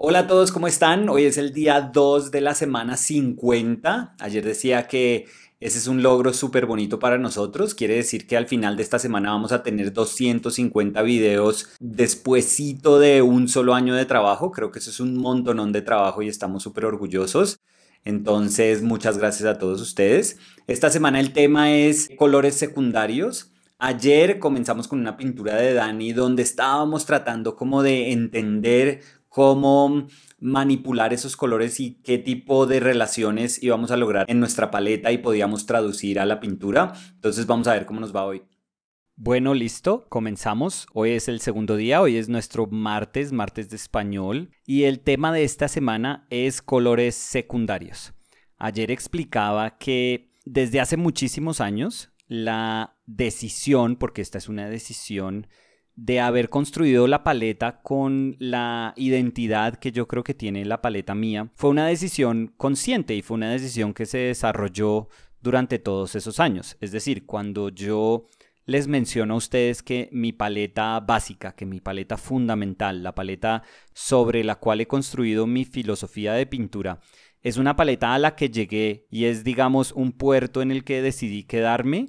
Hola a todos, ¿cómo están? Hoy es el día 2 de la semana 50. Ayer decía que ese es un logro súper bonito para nosotros. Quiere decir que al final de esta semana vamos a tener 250 videos despuesito de un solo año de trabajo. Creo que eso es un montonón de trabajo y estamos súper orgullosos. Entonces, muchas gracias a todos ustedes. Esta semana el tema es colores secundarios. Ayer comenzamos con una pintura de Dani donde estábamos tratando como de entender cómo manipular esos colores y qué tipo de relaciones íbamos a lograr en nuestra paleta y podíamos traducir a la pintura. Entonces vamos a ver cómo nos va hoy. Bueno, listo, comenzamos. Hoy es el segundo día, hoy es nuestro martes de español y el tema de esta semana es colores secundarios. Ayer explicaba que desde hace muchísimos años la decisión, porque esta es una decisión, de haber construido la paleta con la identidad que yo creo que tiene la paleta mía, fue una decisión consciente y fue una decisión que se desarrolló durante todos esos años. Es decir, cuando yo les menciono a ustedes que mi paleta básica, que mi paleta fundamental, la paleta sobre la cual he construido mi filosofía de pintura, es una paleta a la que llegué y es, digamos, un puerto en el que decidí quedarme,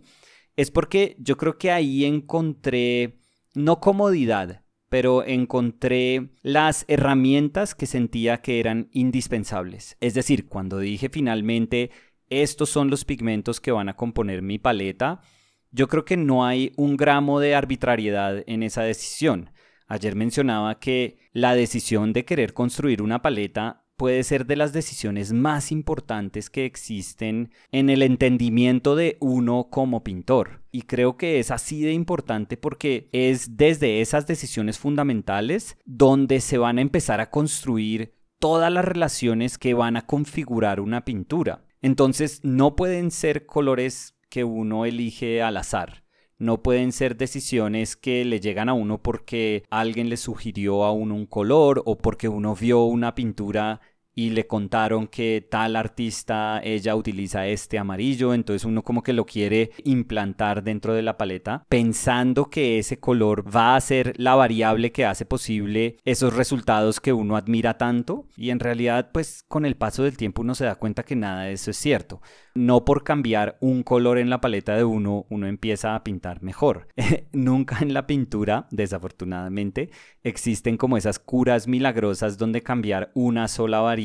es porque yo creo que ahí encontré no comodidad, pero encontré las herramientas que sentía que eran indispensables. Es decir, cuando dije finalmente, estos son los pigmentos que van a componer mi paleta, yo creo que no hay un gramo de arbitrariedad en esa decisión. Ayer mencionaba que la decisión de querer construir una paleta puede ser de las decisiones más importantes que existen en el entendimiento de uno como pintor. Y creo que es así de importante porque es desde esas decisiones fundamentales donde se van a empezar a construir todas las relaciones que van a configurar una pintura. Entonces no pueden ser colores que uno elige al azar. No pueden ser decisiones que le llegan a uno porque alguien le sugirió a uno un color o porque uno vio una pintura y le contaron que tal artista, ella utiliza este amarillo, entonces uno como que lo quiere implantar dentro de la paleta, pensando que ese color va a ser la variable que hace posible esos resultados que uno admira tanto, y en realidad pues con el paso del tiempo uno se da cuenta que nada de eso es cierto. No por cambiar un color en la paleta de uno empieza a pintar mejor. Nunca en la pintura, desafortunadamente, existen como esas curas milagrosas donde cambiar una sola variable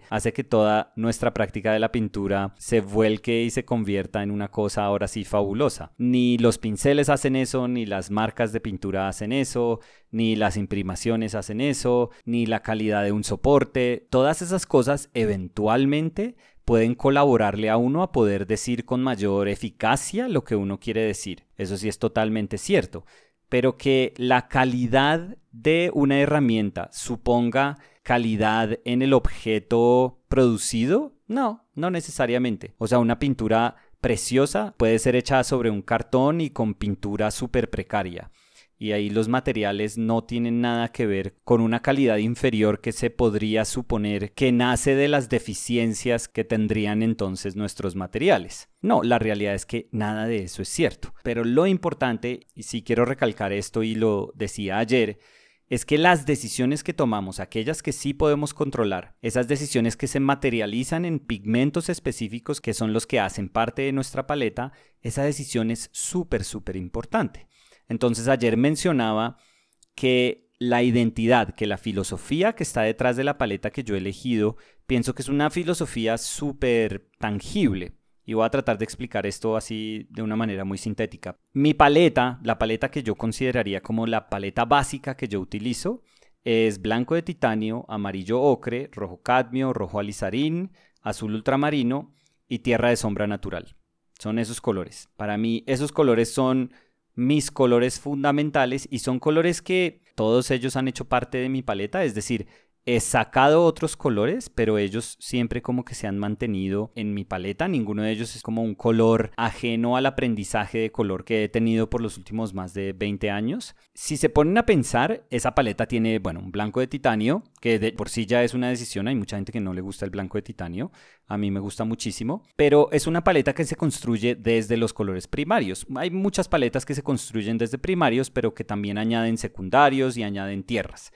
hace que toda nuestra práctica de la pintura se vuelque y se convierta en una cosa ahora sí fabulosa. Ni los pinceles hacen eso, ni las marcas de pintura hacen eso, ni las imprimaciones hacen eso, ni la calidad de un soporte. Todas esas cosas eventualmente pueden colaborarle a uno a poder decir con mayor eficacia lo que uno quiere decir. Eso sí es totalmente cierto. Pero que la calidad de una herramienta suponga calidad en el objeto producido, no necesariamente. O sea, una pintura preciosa puede ser hecha sobre un cartón y con pintura súper precaria. Y ahí los materiales no tienen nada que ver con una calidad inferior que se podría suponer que nace de las deficiencias que tendrían entonces nuestros materiales. No, la realidad es que nada de eso es cierto. Pero lo importante, y sí quiero recalcar esto y lo decía ayer, es que las decisiones que tomamos, aquellas que sí podemos controlar, esas decisiones que se materializan en pigmentos específicos que son los que hacen parte de nuestra paleta, esa decisión es súper importante. Entonces ayer mencionaba que la identidad, que la filosofía que está detrás de la paleta que yo he elegido, pienso que es una filosofía súper tangible. Y voy a tratar de explicar esto así de una manera muy sintética. Mi paleta, la paleta que yo consideraría como la paleta básica que yo utilizo, es blanco de titanio, amarillo ocre, rojo cadmio, rojo alizarín, azul ultramarino y tierra de sombra natural. Son esos colores. Para mí esos colores son mis colores fundamentales y son colores que todos ellos han hecho parte de mi paleta, es decir, he sacado otros colores, pero ellos siempre como que se han mantenido en mi paleta. Ninguno de ellos es como un color ajeno al aprendizaje de color que he tenido por los últimos más de 20 años. Si se ponen a pensar, esa paleta tiene, bueno, un blanco de titanio, que de por sí ya es una decisión. Hay mucha gente que no le gusta el blanco de titanio. A mí me gusta muchísimo. Pero es una paleta que se construye desde los colores primarios. Hay muchas paletas que se construyen desde primarios, pero que también añaden secundarios y añaden tierras.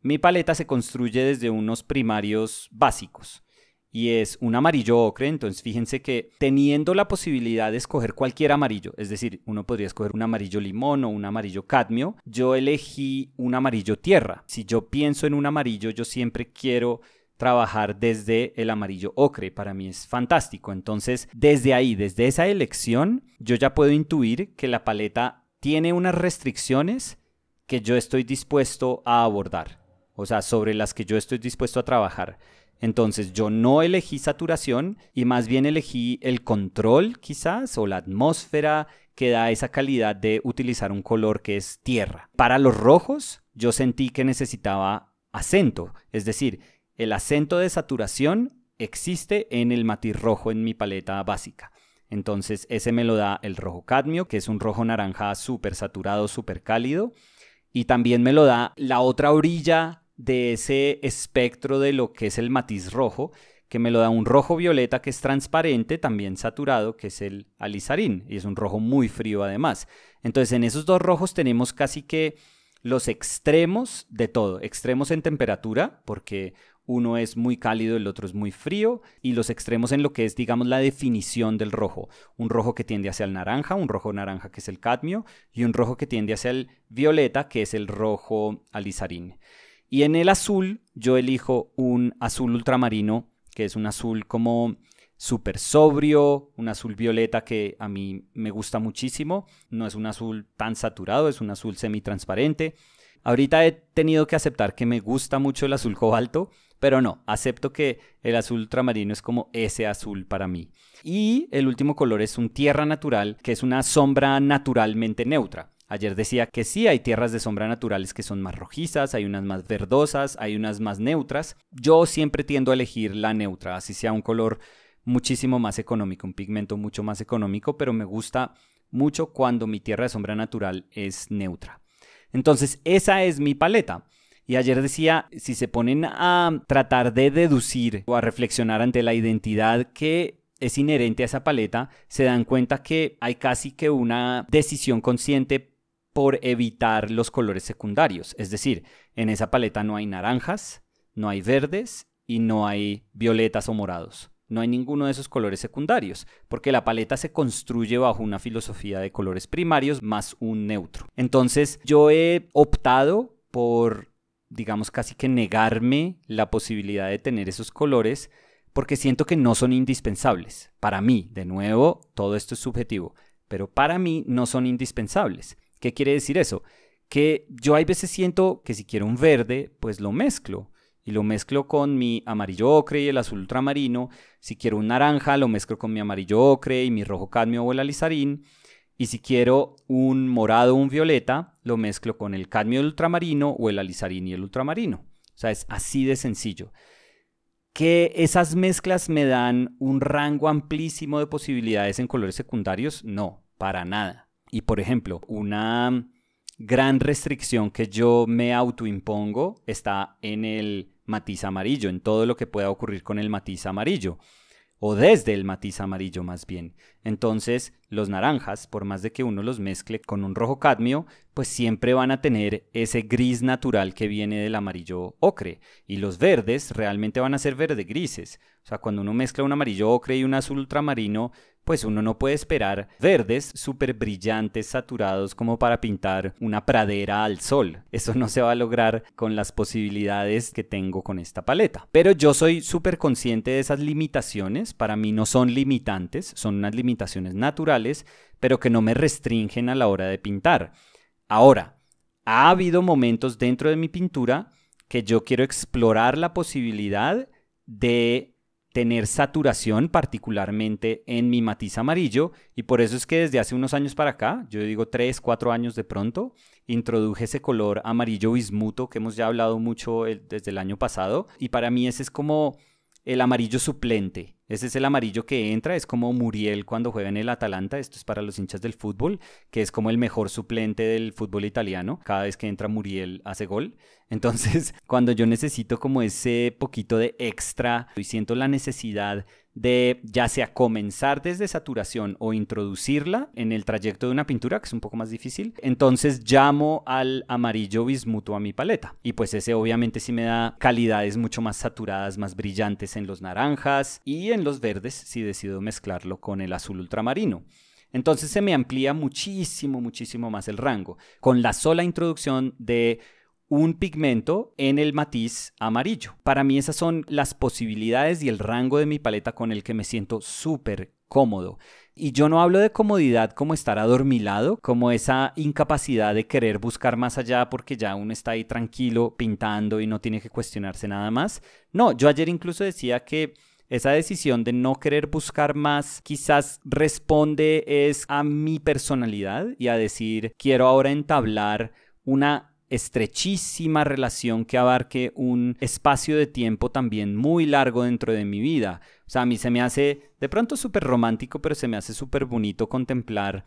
Mi paleta se construye desde unos primarios básicos y es un amarillo ocre. Entonces fíjense que teniendo la posibilidad de escoger cualquier amarillo, es decir, uno podría escoger un amarillo limón o un amarillo cadmio, yo elegí un amarillo tierra. Si yo pienso en un amarillo, yo siempre quiero trabajar desde el amarillo ocre. Para mí es fantástico. Entonces, desde ahí, desde esa elección, yo ya puedo intuir que la paleta tiene unas restricciones que yo estoy dispuesto a abordar, o sea, sobre las que yo estoy dispuesto a trabajar. Entonces yo no elegí saturación y más bien elegí el control quizás o la atmósfera que da esa calidad de utilizar un color que es tierra. Para los rojos yo sentí que necesitaba acento, es decir, el acento de saturación existe en el matiz rojo en mi paleta básica. Entonces ese me lo da el rojo cadmio, que es un rojo naranja súper saturado, súper cálido. Y también me lo da la otra orilla de ese espectro de lo que es el matiz rojo, que me lo da un rojo violeta que es transparente, también saturado, que es el alizarín, y es un rojo muy frío además. Entonces en esos dos rojos tenemos casi que los extremos de todo, extremos en temperatura, porque uno es muy cálido, el otro es muy frío, y los extremos en lo que es, digamos, la definición del rojo. Un rojo que tiende hacia el naranja, un rojo naranja que es el cadmio, y un rojo que tiende hacia el violeta, que es el rojo alizarín. Y en el azul, yo elijo un azul ultramarino, que es un azul como súper sobrio, un azul violeta que a mí me gusta muchísimo. No es un azul tan saturado, es un azul semitransparente. Ahorita he tenido que aceptar que me gusta mucho el azul cobalto, pero no, acepto que el azul ultramarino es como ese azul para mí. Y el último color es un tierra natural, que es una sombra naturalmente neutra. Ayer decía que sí, hay tierras de sombra naturales que son más rojizas, hay unas más verdosas, hay unas más neutras. Yo siempre tiendo a elegir la neutra, así sea un color muchísimo más económico, un pigmento mucho más económico, pero me gusta mucho cuando mi tierra de sombra natural es neutra. Entonces, esa es mi paleta. Y ayer decía, si se ponen a tratar de deducir o a reflexionar ante la identidad que es inherente a esa paleta, se dan cuenta que hay casi que una decisión consciente por evitar los colores secundarios. Es decir, en esa paleta no hay naranjas, no hay verdes y no hay violetas o morados. No hay ninguno de esos colores secundarios, porque la paleta se construye bajo una filosofía de colores primarios más un neutro. Entonces, yo he optado por, digamos, casi que negarme la posibilidad de tener esos colores porque siento que no son indispensables. Para mí, de nuevo, todo esto es subjetivo, pero para mí no son indispensables. ¿Qué quiere decir eso? Que yo hay veces siento que si quiero un verde, pues lo mezclo. Y lo mezclo con mi amarillo ocre y el azul ultramarino. Si quiero un naranja, lo mezclo con mi amarillo ocre y mi rojo cadmio o el alizarín. Y si quiero un morado o un violeta, lo mezclo con el cadmio ultramarino o el alizarín y el ultramarino. O sea, es así de sencillo. ¿Que esas mezclas me dan un rango amplísimo de posibilidades en colores secundarios? No, para nada. Y por ejemplo, una gran restricción que yo me autoimpongo está en el matiz amarillo, en todo lo que pueda ocurrir con el matiz amarillo, o desde el matiz amarillo más bien. Entonces, los naranjas, por más de que uno los mezcle con un rojo cadmio, pues siempre van a tener ese gris natural que viene del amarillo ocre. Y los verdes realmente van a ser verde grises. O sea, cuando uno mezcla un amarillo ocre y un azul ultramarino, pues uno no puede esperar verdes súper brillantes, saturados, como para pintar una pradera al sol. Eso no se va a lograr con las posibilidades que tengo con esta paleta. Pero yo soy súper consciente de esas limitaciones. Para mí no son limitantes, son unas limitaciones naturales, pero que no me restringen a la hora de pintar. Ahora, ha habido momentos dentro de mi pintura que yo quiero explorar la posibilidad de tener saturación, particularmente en mi matiz amarillo, y por eso es que desde hace unos años para acá, yo digo 3, 4 años de pronto, introduje ese color amarillo bismuto que hemos ya hablado mucho desde el año pasado, y para mí ese es como el amarillo suplente, Ese es el amarillo que entra, es como Muriel cuando juega en el Atalanta, esto es para los hinchas del fútbol, que es como el mejor suplente del fútbol italiano, cada vez que entra Muriel hace gol. Entonces, cuando yo necesito como ese poquito de extra y siento la necesidad de ya sea comenzar desde saturación o introducirla en el trayecto de una pintura, que es un poco más difícil, entonces llamo al amarillo bismuto a mi paleta. Y pues ese obviamente sí me da calidades mucho más saturadas, más brillantes en los naranjas y en los verdes si decido mezclarlo con el azul ultramarino. Entonces se me amplía muchísimo, muchísimo más el rango con la sola introducción de un pigmento en el matiz amarillo. Para mí esas son las posibilidades y el rango de mi paleta con el que me siento súper cómodo. Y yo no hablo de comodidad como estar adormilado, como esa incapacidad de querer buscar más allá porque ya uno está ahí tranquilo pintando y no tiene que cuestionarse nada más. No, yo ayer incluso decía que esa decisión de no querer buscar más quizás responde es a mi personalidad y a decir quiero ahora entablar una estrechísima relación que abarque un espacio de tiempo también muy largo dentro de mi vida. O sea, a mí se me hace de pronto súper romántico, pero se me hace súper bonito contemplar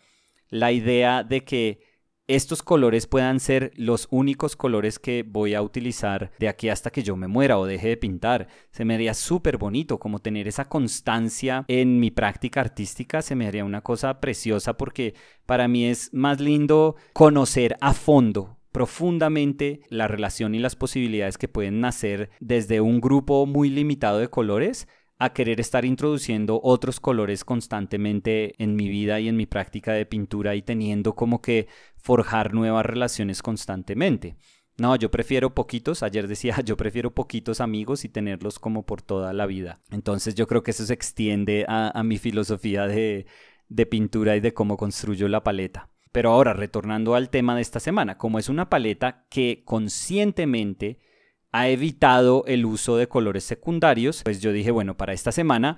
la idea de que estos colores puedan ser los únicos colores que voy a utilizar de aquí hasta que yo me muera o deje de pintar. Se me haría súper bonito como tener esa constancia en mi práctica artística. Se me haría una cosa preciosa porque para mí es más lindo conocer a fondo profundamente la relación y las posibilidades que pueden nacer desde un grupo muy limitado de colores a querer estar introduciendo otros colores constantemente en mi vida y en mi práctica de pintura y teniendo como que forjar nuevas relaciones constantemente. No, yo prefiero poquitos, ayer decía, yo prefiero poquitos amigos y tenerlos como por toda la vida. Entonces yo creo que eso se extiende a mi filosofía de pintura y de cómo construyo la paleta. Pero ahora, retornando al tema de esta semana, como es una paleta que conscientemente ha evitado el uso de colores secundarios, pues yo dije, bueno, para esta semana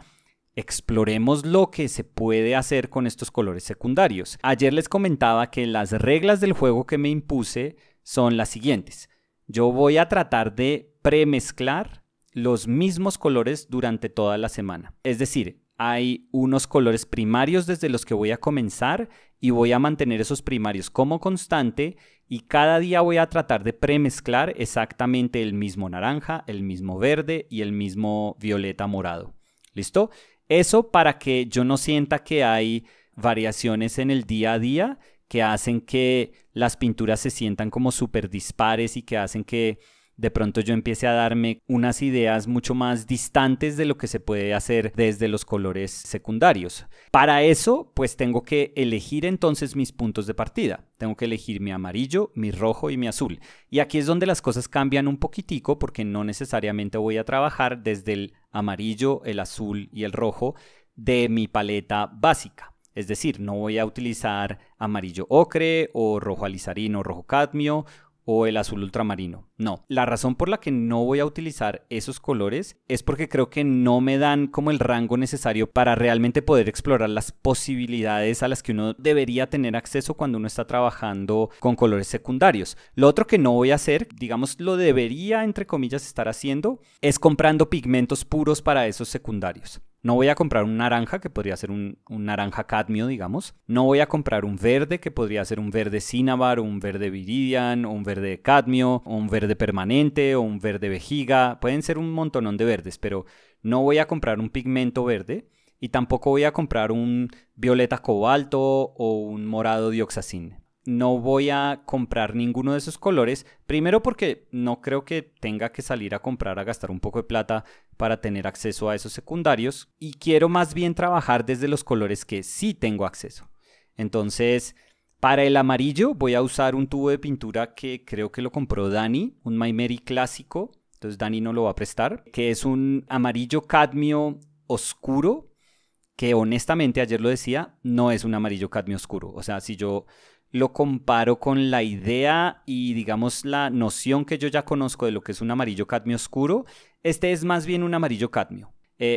exploremos lo que se puede hacer con estos colores secundarios. Ayer les comentaba que las reglas del juego que me impuse son las siguientes. Yo voy a tratar de premezclar los mismos colores durante toda la semana. Es decir, hay unos colores primarios desde los que voy a comenzar y voy a mantener esos primarios como constante y cada día voy a tratar de premezclar exactamente el mismo naranja, el mismo verde y el mismo violeta morado. ¿Listo? Eso para que yo no sienta que hay variaciones en el día a día que hacen que las pinturas se sientan como súper dispares y que hacen que de pronto yo empiece a darme unas ideas mucho más distantes de lo que se puede hacer desde los colores secundarios. Para eso, pues tengo que elegir entonces mis puntos de partida. Tengo que elegir mi amarillo, mi rojo y mi azul. Y aquí es donde las cosas cambian un poquitico porque no necesariamente voy a trabajar desde el amarillo, el azul y el rojo de mi paleta básica. Es decir, no voy a utilizar amarillo ocre o rojo alizarino o rojo cadmio o el azul ultramarino. No, la razón por la que no voy a utilizar esos colores es porque creo que no me dan como el rango necesario para realmente poder explorar las posibilidades a las que uno debería tener acceso cuando uno está trabajando con colores secundarios. Lo otro que no voy a hacer, digamos lo debería entre comillas estar haciendo, es comprando pigmentos puros para esos secundarios. No voy a comprar un naranja, que podría ser un naranja cadmio, digamos. No voy a comprar un verde, que podría ser un verde cinnabar, o un verde viridian, o un verde cadmio, o un verde permanente, o un verde vejiga. Pueden ser un montonón de verdes, pero no voy a comprar un pigmento verde. Y tampoco voy a comprar un violeta cobalto o un morado dioxazín. No voy a comprar ninguno de esos colores, primero porque no creo que tenga que salir a comprar a gastar un poco de plata para tener acceso a esos secundarios y quiero más bien trabajar desde los colores que sí tengo acceso. Entonces, para el amarillo voy a usar un tubo de pintura que creo que lo compró Dani, un Maimeri clásico, entonces Dani no lo va a prestar, que es un amarillo cadmio oscuro, que honestamente ayer lo decía, no es un amarillo cadmio oscuro. O sea, si yo lo comparo con la idea y digamos la noción que yo ya conozco de lo que es un amarillo cadmio oscuro, este es más bien un amarillo cadmio.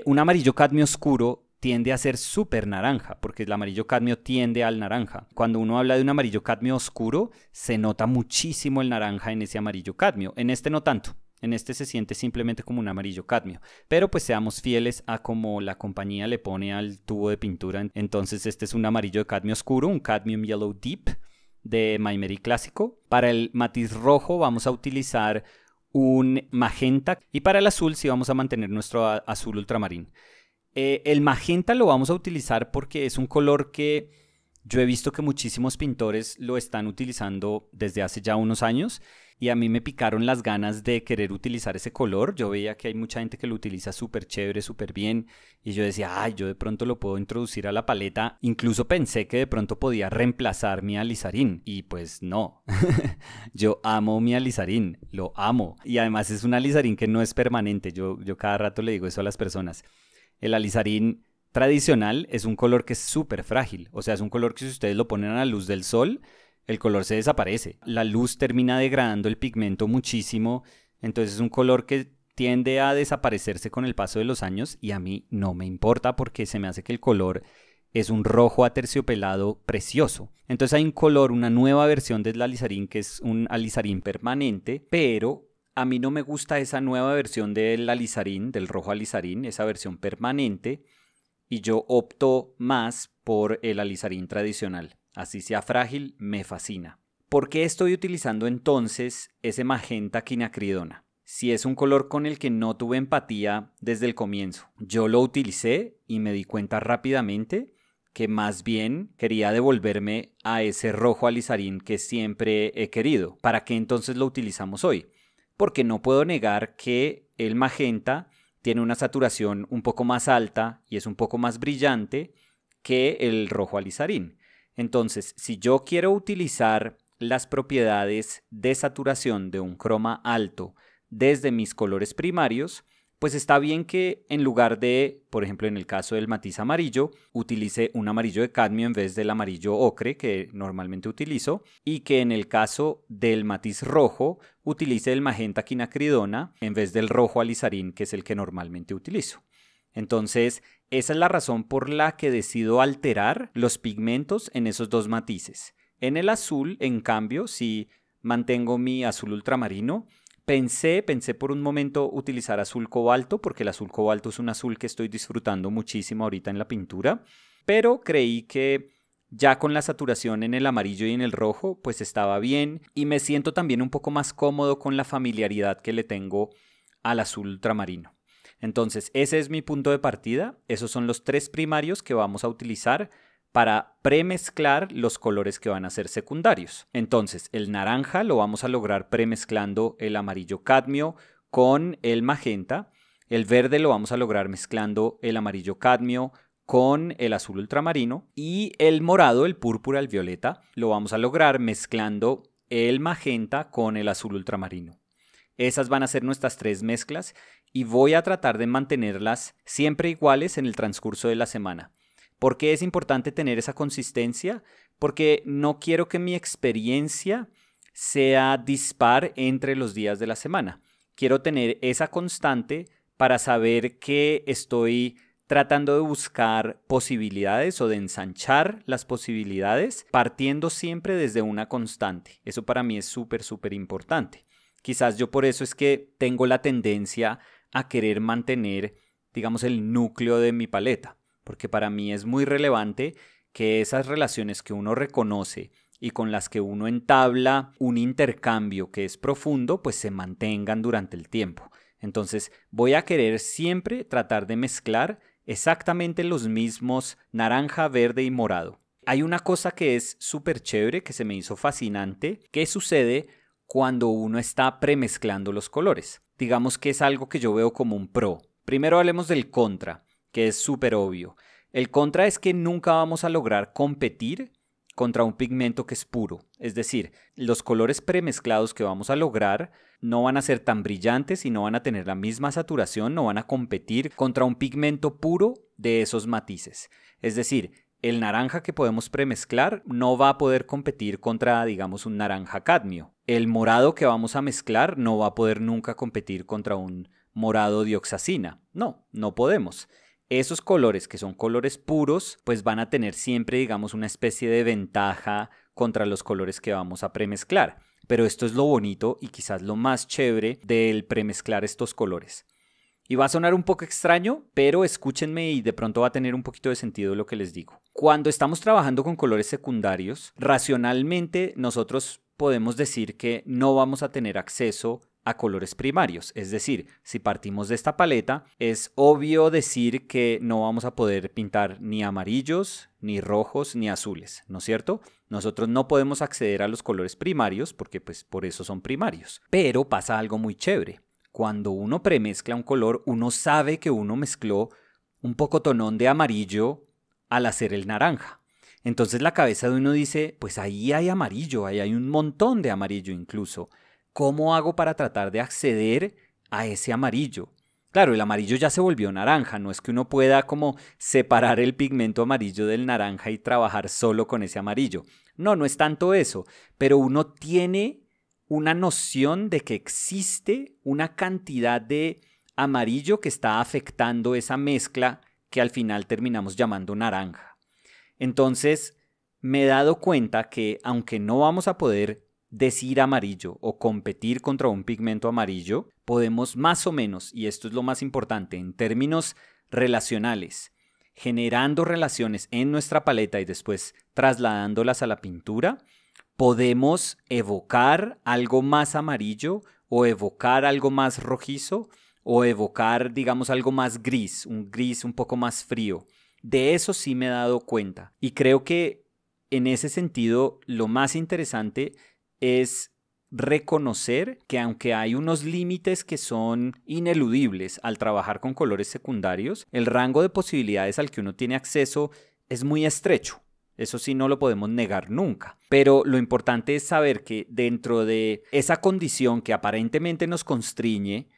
Un amarillo cadmio oscuro tiende a ser súper naranja, porque el amarillo cadmio tiende al naranja. Cuando uno habla de un amarillo cadmio oscuro, se nota muchísimo el naranja en ese amarillo cadmio. En este no tanto. En este se siente simplemente como un amarillo cadmio. Pero pues seamos fieles a como la compañía le pone al tubo de pintura. Entonces este es un amarillo de cadmio oscuro, un Cadmium Yellow Deep de Maimeri clásico. Para el matiz rojo vamos a utilizar un magenta. Y para el azul sí vamos a mantener nuestro azul ultramarín. El magenta lo vamos a utilizar porque es un color que yo he visto que muchísimos pintores lo están utilizando desde hace ya unos años y a mí me picaron las ganas de querer utilizar ese color. Yo veía que hay mucha gente que lo utiliza súper chévere, súper bien y yo decía, ay, yo de pronto lo puedo introducir a la paleta. Incluso pensé que de pronto podía reemplazar mi alizarín y pues no. Yo amo mi alizarín, lo amo y además es un alizarín que no es permanente. Yo cada rato le digo eso a las personas. El alizarín tradicional es un color que es súper frágil, o sea, es un color que si ustedes lo ponen a la luz del sol, el color se desaparece. La luz termina degradando el pigmento muchísimo, entonces es un color que tiende a desaparecerse con el paso de los años y a mí no me importa porque se me hace que el color es un rojo aterciopelado precioso. Entonces hay un color, una nueva versión del alizarín que es un alizarín permanente, pero a mí no me gusta esa nueva versión del alizarín, del rojo alizarín, esa versión permanente. Y yo opto más por el alizarín tradicional. Así sea frágil, me fascina. ¿Por qué estoy utilizando entonces ese magenta quinacridona? Si es un color con el que no tuve empatía desde el comienzo. Yo lo utilicé y me di cuenta rápidamente que más bien quería devolverme a ese rojo alizarín que siempre he querido. ¿Para qué entonces lo utilizamos hoy? Porque no puedo negar que el magenta tiene una saturación un poco más alta y es un poco más brillante que el rojo alizarín. Entonces, si yo quiero utilizar las propiedades de saturación de un croma alto desde mis colores primarios, pues está bien que en lugar de, por ejemplo, en el caso del matiz amarillo, utilice un amarillo de cadmio en vez del amarillo ocre que normalmente utilizo y que en el caso del matiz rojo utilice el magenta quinacridona en vez del rojo alizarín que es el que normalmente utilizo. Entonces, esa es la razón por la que decido alterar los pigmentos en esos dos matices. En el azul, en cambio, si mantengo mi azul ultramarino, Pensé por un momento utilizar azul cobalto, porque el azul cobalto es un azul que estoy disfrutando muchísimo ahorita en la pintura, pero creí que ya con la saturación en el amarillo y en el rojo, pues estaba bien y me siento también un poco más cómodo con la familiaridad que le tengo al azul ultramarino. Entonces, ese es mi punto de partida, esos son los tres primarios que vamos a utilizar para premezclar los colores que van a ser secundarios. Entonces, el naranja lo vamos a lograr premezclando el amarillo cadmio con el magenta. El verde lo vamos a lograr mezclando el amarillo cadmio con el azul ultramarino. Y el morado, el púrpura, el violeta, lo vamos a lograr mezclando el magenta con el azul ultramarino. Esas van a ser nuestras tres mezclas y voy a tratar de mantenerlas siempre iguales en el transcurso de la semana. ¿Por qué es importante tener esa consistencia? Porque no quiero que mi experiencia sea dispar entre los días de la semana. Quiero tener esa constante para saber que estoy tratando de buscar posibilidades o de ensanchar las posibilidades partiendo siempre desde una constante. Eso para mí es súper importante. Quizás yo por eso es que tengo la tendencia a querer mantener, digamos, el núcleo de mi paleta. Porque para mí es muy relevante que esas relaciones que uno reconoce y con las que uno entabla un intercambio que es profundo, pues se mantengan durante el tiempo. Entonces voy a querer siempre tratar de mezclar exactamente los mismos naranja, verde y morado. Hay una cosa que es súper chévere, que se me hizo fascinante, que sucede cuando uno está premezclando los colores. Digamos que es algo que yo veo como un pro. Primero hablemos del contra, que es súper obvio. El contra es que nunca vamos a lograr competir contra un pigmento que es puro. Es decir, los colores premezclados que vamos a lograr no van a ser tan brillantes y no van a tener la misma saturación, no van a competir contra un pigmento puro de esos matices. Es decir, el naranja que podemos premezclar no va a poder competir contra, digamos, un naranja cadmio. El morado que vamos a mezclar no va a poder nunca competir contra un morado dioxazina. No podemos. Esos colores que son colores puros, pues van a tener siempre, digamos, una especie de ventaja contra los colores que vamos a premezclar. Pero esto es lo bonito y quizás lo más chévere del premezclar estos colores. Y va a sonar un poco extraño, pero escúchenme y de pronto va a tener un poquito de sentido lo que les digo. Cuando estamos trabajando con colores secundarios, racionalmente nosotros podemos decir que no vamos a tener acceso a colores primarios. Es decir, si partimos de esta paleta, es obvio decir que no vamos a poder pintar ni amarillos, ni rojos, ni azules, ¿no es cierto? Nosotros no podemos acceder a los colores primarios porque pues por eso son primarios. Pero pasa algo muy chévere. Cuando uno premezcla un color, uno sabe que uno mezcló un pocotonón de amarillo al hacer el naranja. Entonces la cabeza de uno dice, pues ahí hay amarillo, ahí hay un montón de amarillo incluso. ¿Cómo hago para tratar de acceder a ese amarillo? Claro, el amarillo ya se volvió naranja, no es que uno pueda como separar el pigmento amarillo del naranja y trabajar solo con ese amarillo. No, no es tanto eso, pero uno tiene una noción de que existe una cantidad de amarillo que está afectando esa mezcla que al final terminamos llamando naranja. Entonces, me he dado cuenta que aunque no vamos a poder decir amarillo o competir contra un pigmento amarillo, podemos más o menos, y esto es lo más importante, en términos relacionales, generando relaciones en nuestra paleta y después trasladándolas a la pintura, podemos evocar algo más amarillo o evocar algo más rojizo o evocar, digamos, algo más gris un poco más frío. De eso sí me he dado cuenta y creo que en ese sentido lo más interesante es reconocer que aunque hay unos límites que son ineludibles al trabajar con colores secundarios, el rango de posibilidades al que uno tiene acceso es muy estrecho. Eso sí no lo podemos negar nunca. Pero lo importante es saber que dentro de esa condición que aparentemente nos constriñe,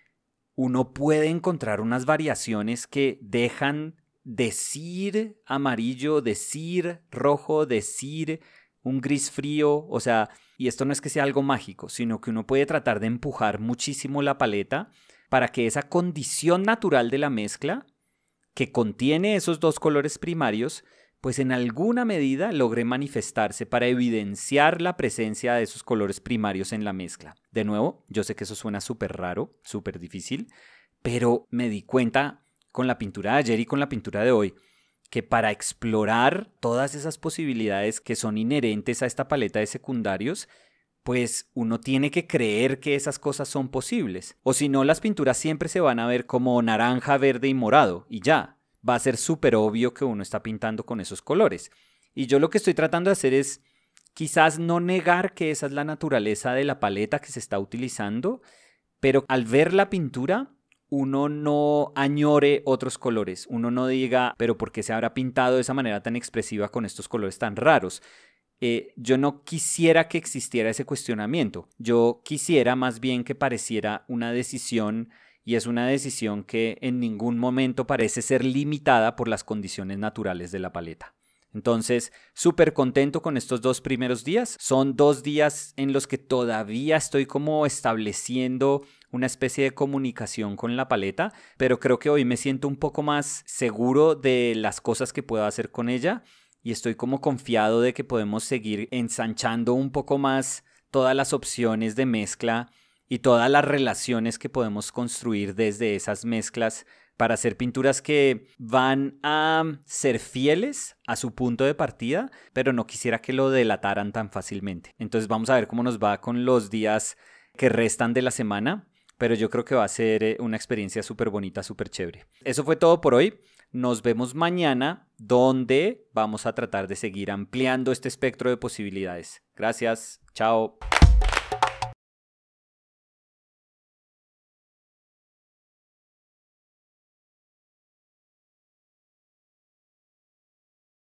uno puede encontrar unas variaciones que dejan decir amarillo, decir rojo, decir un gris frío, o sea, y esto no es que sea algo mágico, sino que uno puede tratar de empujar muchísimo la paleta para que esa condición natural de la mezcla que contiene esos dos colores primarios, pues en alguna medida logré manifestarse para evidenciar la presencia de esos colores primarios en la mezcla. De nuevo, yo sé que eso suena súper raro, súper difícil, pero me di cuenta con la pintura de ayer y con la pintura de hoy que para explorar todas esas posibilidades que son inherentes a esta paleta de secundarios, pues uno tiene que creer que esas cosas son posibles. O si no, las pinturas siempre se van a ver como naranja, verde y morado y ya. Va a ser súper obvio que uno está pintando con esos colores. Y yo lo que estoy tratando de hacer es quizás no negar que esa es la naturaleza de la paleta que se está utilizando, pero al ver la pintura uno no añore otros colores, uno no diga, pero ¿por qué se habrá pintado de esa manera tan expresiva con estos colores tan raros? Yo no quisiera que existiera ese cuestionamiento, yo quisiera más bien que pareciera una decisión, y es una decisión que en ningún momento parece ser limitada por las condiciones naturales de la paleta. Entonces, súper contento con estos 2 primeros días. Son 2 días en los que todavía estoy como estableciendo una especie de comunicación con la paleta, pero creo que hoy me siento un poco más seguro de las cosas que puedo hacer con ella y estoy como confiado de que podemos seguir ensanchando un poco más todas las opciones de mezcla y todas las relaciones que podemos construir desde esas mezclas para hacer pinturas que van a ser fieles a su punto de partida, pero no quisiera que lo delataran tan fácilmente. Entonces vamos a ver cómo nos va con los días que restan de la semana, pero yo creo que va a ser una experiencia súper bonita, súper chévere. Eso fue todo por hoy. Nos vemos mañana, donde vamos a tratar de seguir ampliando este espectro de posibilidades. Gracias. Chao.